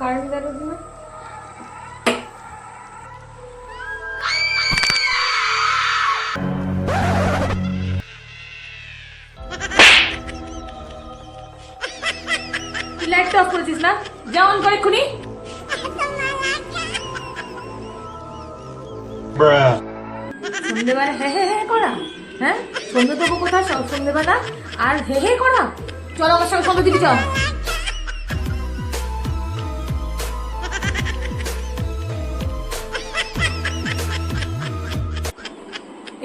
Current গেল না। তুই লাইটটা অফ করেছিস না? যা অন করে এক্ষুনি। সন্ধ্যেবেলা হে হে হে করা, হ্যাঁ সন্ধ্যে দেবো কোথায় সন্ধ্যেবেলা আর হে হে করা? চল আমার সঙ্গে সন্ধ্যে দিবি, চল।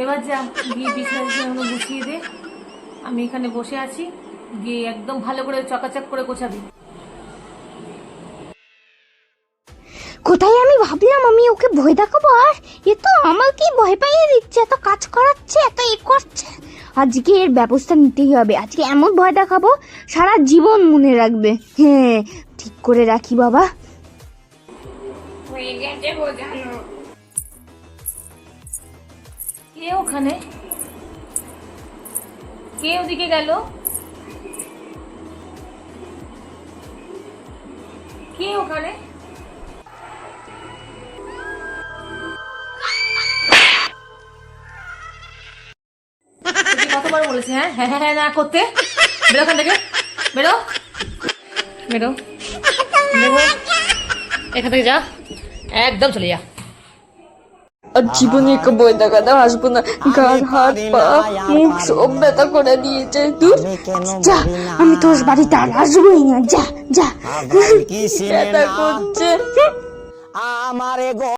এবার যা গিয়ে বিছানা গুছিয়ে দে, আমি এখানে বসে আছি, গিয়ে একদম ভালো করে চকাচক করে গোছাবি। কোথায় আমি ভাবলাম আমি ওকে ভয় দেখাবো, আর এ তো আমাকেই ভয় পাইয়ে দিচ্ছে, এত কাজ করাচ্ছে, এত করছে। আজকে এর ব্যবস্থা নিতেই হবে, আজকে এমন ভয় দেখাবো সারা জীবন মনে রাখবে। হ্যাঁ ঠিক করে রাখি বাবা। কে ওখানে? কে ওদিকে গেল? কে ওখানে? কতবার বলেছি হ্যাঁ হ্যাঁ হ্যাঁ না করতে? বেরো ওখান থেকে, বেরো বেরো বেরো, এখান থেকে যা, একদম চলে যা। আর জীবনে একে ভয় দেখাতে আসবো না, গান হাত পা মুখ সব ব্যথা করে দিয়েছে। তুই যা, আমি তোর বাড়িতে আর আসবোই না, যা যা। ব্যথা করছে।